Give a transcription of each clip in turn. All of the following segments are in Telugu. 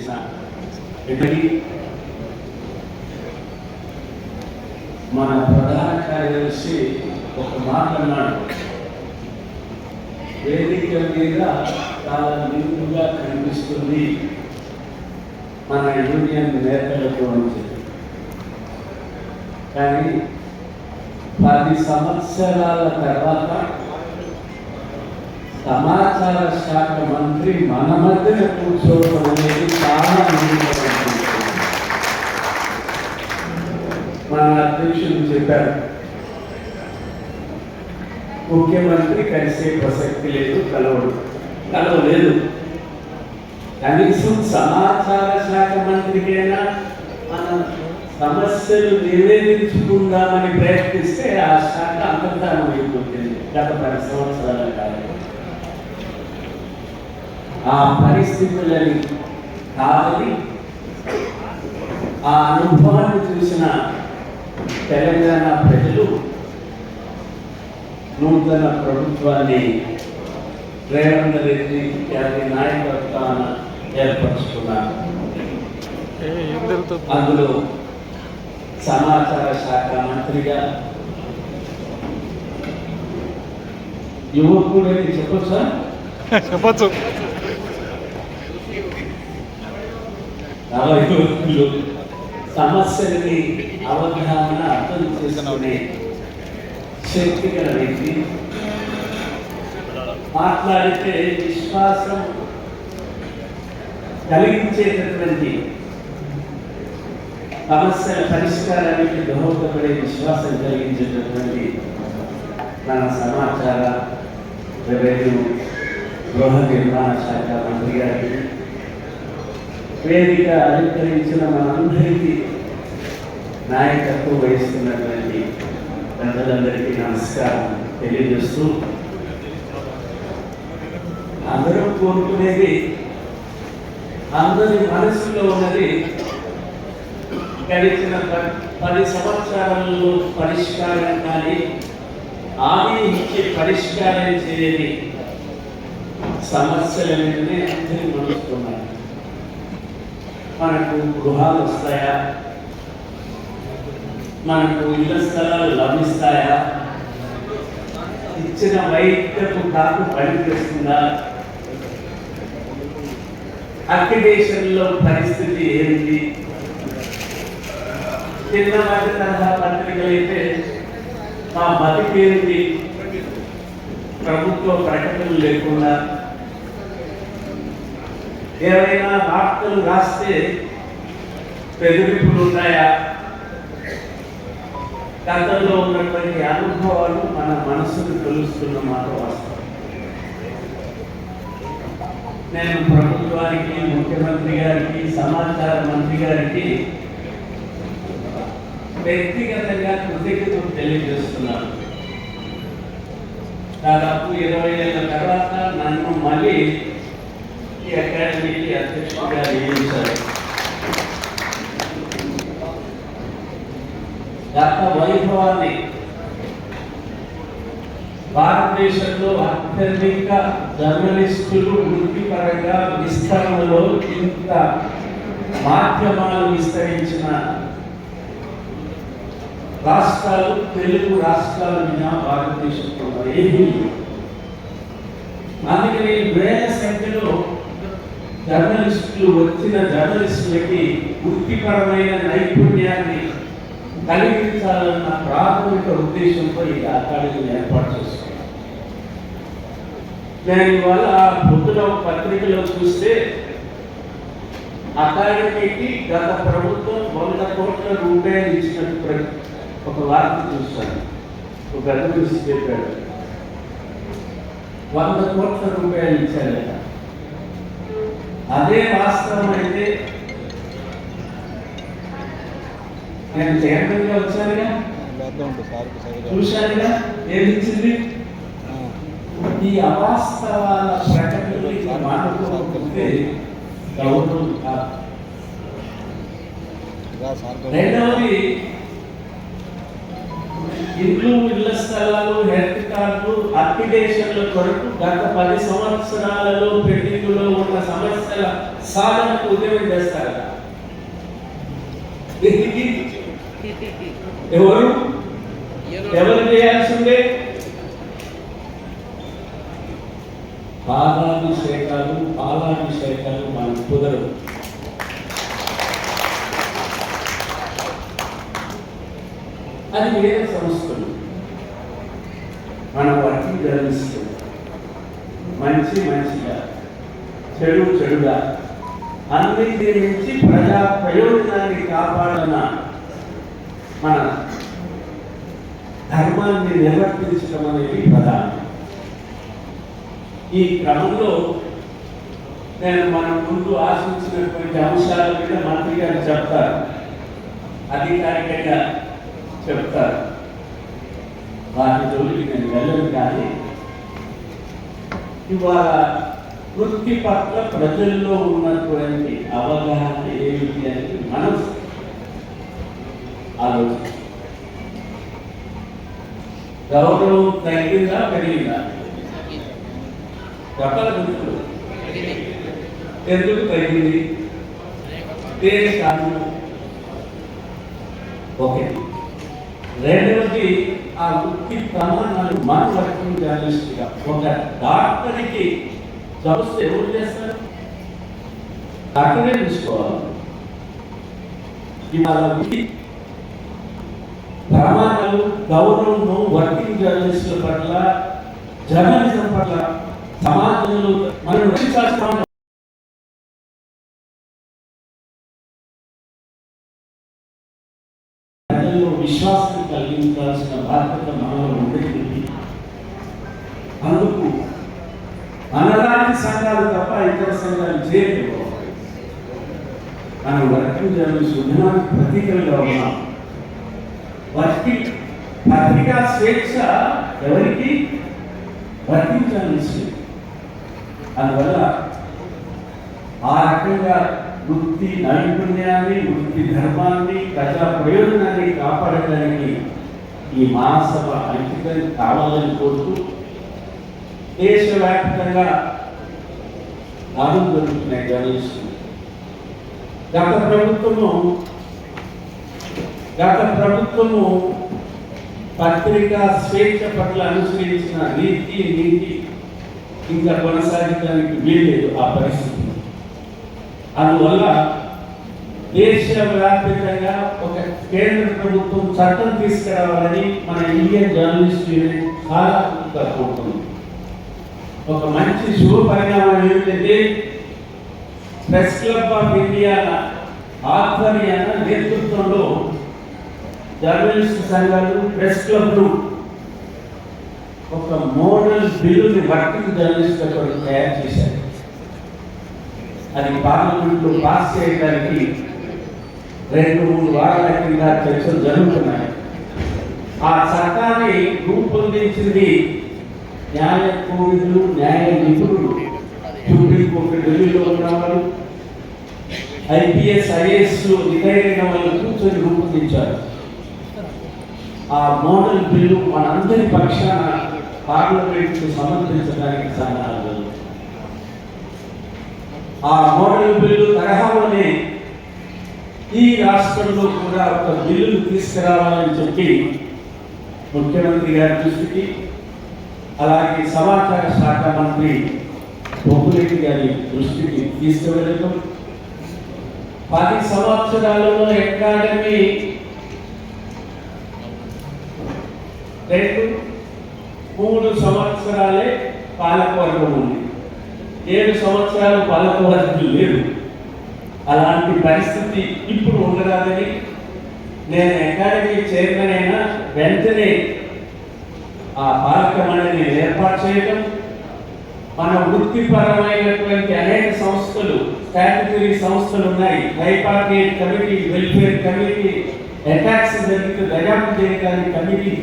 చేసిన ఇక్కడికి మన ప్రధాన కార్యదర్శి ఒక మాట అన్నాడు, వేదిక మీద చాలా నిలువుగా కనిపిస్తుంది మన యూనియన్ నేతలకు అని చెప్పి. కానీ 10 సంవత్సరాల తర్వాత సమాచార శాఖ మంత్రి మన మధ్యన కూర్చోవడం అనేది చాలా మన అధ్యక్షులు చెప్పారు, ముఖ్యమంత్రి కలిసే ప్రసక్తి లేదు, కలవలేదు. కనీసం సమాచార శాఖ మంత్రికైనా మన సమస్యలు నివేదించుకుందామని ప్రయత్నిస్తే ఆ శాఖ అంతర్ధానం అయిపోతుంది. గత 10 సంవత్సరాల కాలం ఆ పరిస్థితులని కావాలి. ఆ అనుభవాన్ని చూసిన తెలంగాణ ప్రజలు నూతన ప్రభుత్వాన్ని రేవంత్ రెడ్డి గారి నాయకత్వాన ఏర్పరుచుకున్నారు. అందులో సమాచార శాఖ మంత్రిగా యువకుడని చెప్పొచ్చా? చెప్పచ్చు. యువకులు సమస్యలని అవగాహన అర్థం చేసుకునే శక్తి గల వ్యక్తి, మాట్లాడితే విశ్వాసం కలిగించేటటువంటి సమస్యల పరిష్కారానికి దోహదపడే విశ్వాసం కలిగించేటటువంటి మన సమాచార రెవెన్యూ గృహ నిర్మాణ శాఖ మంత్రి గారికి, వేదిక అలంకరించిన మనందరికీ నాయకత్వం వహిస్తున్నటువంటి ప్రజలందరికీ నమస్కారం తెలియజేస్తూ, అందరూ కోరుకునేది, అందరి మనసులో ఉన్నది గడిచిన 10 సంవత్సరాలలో పరిష్కారం కానీ హామీ ఇచ్చే పరిష్కారం చేయని సమస్యల మీదనే అందరూ నడుస్తున్నారు. మనకు గృహాలు వస్తాయా, మనకు ఇళ్ల స్థలాలు లభిస్తాయా, ఇచ్చిన వైద్యపు కాకు పనిచేస్తుందా, అక్రిడేషన్లో పరిస్థితి ఏంటి, చిన్నవాటి తరహా పత్రికలైతే మా బతికేంటి, ప్రభుత్వ ప్రకటనలు లేకుండా ఏవైనా వార్తలు రాస్తే బెదిరింపులు ఉన్నాయా, గతంలో ఉన్నటువంటి అనుభవాలు మన మనసుకు తెలుస్తున్న మాట వాస్తవం. నేను ప్రభుత్వానికి, ముఖ్యమంత్రి గారికి, సమాచార మంత్రి గారికి వ్యక్తిగతంగా కృతజ్ఞతలు తెలియజేస్తున్నాను. దాదాపు 20 ఏళ్ళ తర్వాత నన్ను మళ్ళీ ఈ అకాడమీకి అధ్యక్షుడిగా నియమించారు. గత వైభవాన్ని భారతదేశంలో అత్యధిక జర్నలిస్టులు వృత్తిపరంగా విస్తరణలో ఇంత మాధ్యమాలు విస్తరించిన రాష్ట్రాలు తెలుగు రాష్ట్రాల మీద భారతదేశంలో ఏమీ. అందుకని వేల సంఖ్యలో జర్నలిస్టులు వచ్చిన జర్నలిస్టులకి వృత్తిపరమైన నైపుణ్యాన్ని కలిగించాలన్న ప్రాథమిక ఉద్దేశంతో ఈ అకాడమీని ఏర్పాటు చేసుకున్నాను. నేను ఇవాళ పొద్దున పత్రికలో చూస్తే అకాడమీకి గత ప్రభుత్వం 100 కోట్ల రూపాయలు ఇచ్చినట్టు ఒక వార్త చూస్తాను. ఒక పెద్ద మనిషి చెప్పాడు, 100 కోట్ల రూపాయలు ఇచ్చారట. అదే వాస్తవం అయితే నేను చైర్మన్గా వచ్చానుగా, చూశానుగా, ఏది ఇచ్చింది. ఈ అవాస్తవాల ప్రకటనలు మాట్లాడుకుంటే గౌరవం కాదు. రెండవది, ఇండ్లు, ఇళ్ల స్థలాలు, హెల్త్ కార్డు, అప్లికేషన్ల కొరకు గత 10 సంవత్సరాలలో పెండింగ్లో ఉన్న సమస్యల సాధనకు ఉద్యమం చేస్తారు. ఎవరు చేయాల్సిందే? పాలాభిషేకాలు మనకు కుదరదు. అది వేరే సంస్థలు. మన వర్కింగ్ జర్నలిస్ట్ మంచిగా, చెడుగా అన్నింటి నుంచి ప్రజా ప్రయోజనాన్ని కాపాడన మన ధర్మాన్ని నిర్వర్తించడం అనేది ప్రధానం. ఈ క్రమంలో నేను మన ముందు ఆశించినటువంటి అంశాల మీద మంత్రి గారు చెప్తారు, అధికారికంగా చెప్తారు. వాటి జోలికి నేను వెళ్ళను. కానీ ఇవాళ వృత్తి పట్ల ప్రజల్లో ఉన్నటువంటి అవగాహన ఏమిటి అని మనం ఆలోచించాలి. గౌరవం తగ్గిందా పెరిగిందా? చెప్పాలి. ఎందుకు తగ్గింది? దేని కారణం? ఒకటి. రెండవది, ఆ వృత్తి ప్రమాణాలు మన వర్కింగ్ జర్నలిస్ట్గా ఒక డాక్టర్కి సమస్య ఎవరు చేస్తారు? డాక్టరే చూసుకోవాలి. ఇవాళ వృత్తి ప్రమాణాలు, గౌరవము వర్కింగ్ జర్నలిస్టుల పట్ల, జర్నలిజం పట్ల సమాజంలో మనం రక్షించాల్సిన విశ్వాసం కలిగించాల్సిన బాధ్యత మనలో ఉండేది. అందుకు మనలాంటి సంఘాలు తప్ప ఇతర సంఘాలు చేయలేవు. మనం వర్కింగ్ జర్నలిస్ట్ ఉద్యమానికి ప్రతీకలుగా ఉన్నాం. వర్కింగ్ పత్రికా స్వేచ్ఛ ఎవరికి? Working journalist. అందువల్ల ఆ రకంగా వృత్తి నైపుణ్యాన్ని, వృత్తి ధర్మాన్ని, ప్రజా ప్రయోజనాన్ని కాపాడడానికి ఈ మహాసభ అంకితం కావాలని కోరుతూ దేశవ్యాప్తంగా దాడులు జరుగుతున్నాయి జర్నలిస్టులు. గత ప్రభుత్వము పత్రికా స్వేచ్ఛ పట్ల అనుసరించిన నీతి ఇంకా కొనసాగించడానికి వీల్లేదు ఆ పరిస్థితి. అందువల్ల దేశవ్యాప్తంగా ఒక కేంద్ర ప్రభుత్వం చట్టం తీసుకురావాలని మన ఇండియన్ జర్నలిస్ట్ యూనియన్ చాలా కోరుతుంది. ఒక మంచి శుభ పరిణామం ఏమిటంటే, ప్రెస్ క్లబ్ ఆఫ్ ఇండియా ఆధ్వర్యాన నేతృత్వంలో జర్నలిస్ట్ సంఘాలు, ప్రెస్ క్లబ్లు ఒక మోడల్ బిల్లుని వర్కింగ్ జర్నలిస్ట్ తయారు చేశారు. అది పార్లమెంట్లో పాస్ చేయడానికి 2-3 వారాల కింద చర్చలు జరుగుతున్నాయి. ఆ చట్టాన్ని రూపొందించింది న్యాయ కోవిదులు, న్యాయ నిపుణులు, సుప్రీంకోర్టు ఢిల్లీలో ఉన్నవారు, IPS, IAS రిటైర్ అయిన వాళ్ళు కూర్చొని రూపొందించారు. ఆ మోడల్ బిల్లు మనందరి పక్షాన పార్లమెంట్కు సమర్పించడానికి సన్నాహాలు. ఆ మోడల్ బిల్లు తరహాలోనే ఈ రాష్ట్రంలో కూడా ఒక బిల్లును తీసుకురావాలని చెప్పి ముఖ్యమంత్రి గారి దృష్టికి, అలాగే సమాచార శాఖ మంత్రి బొగ్గురెడ్డి గారి దృష్టికి తీసుకువెళ్ళడం, 10 సంవత్సరాలలో అకాడమీ 3 సంవత్సరాలే పాలకవర్గం ఉంది, 7 సంవత్సరాలు పాలకవర్గం లేదు. అలాంటి పరిస్థితి ఇప్పుడు ఉండరాదని నేను అకాడమీ చైర్మన్ అయినా వెంటనే ఆ పాలక మండలిని ఏర్పాటు చేయడం, మన వృత్తిపరమైనటువంటి అనేక సంస్థలు, స్టాట్యుటరీ సంస్థలు ఉన్నాయి, tripartite committee, welfare committee, attacks జరిగితే దర్యాప్తు చేయడానికి కమిటీ,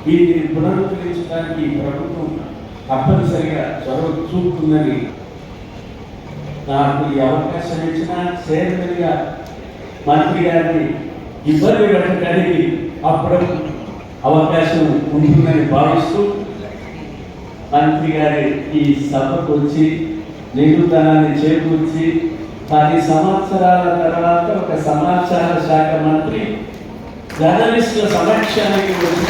వీటిని పునరుద్ధరించడానికి ప్రభుత్వం తప్పనిసరిగా చొరవ చూపుతుందని నాకు ఈ అవకాశం ఇచ్చిన చైర్మన్గా మంత్రి గారిని ఇబ్బంది పెట్టడానికి అప్పుడు అవకాశం ఉంటుందని భావిస్తూ మంత్రి గారి ఈ సభకు వచ్చి నిలుతనాన్ని చేకూర్చి 10 సంవత్సరాల తర్వాత ఒక సమాచార శాఖ మంత్రి జర్నలిస్టుల సమక్షానికి వచ్చి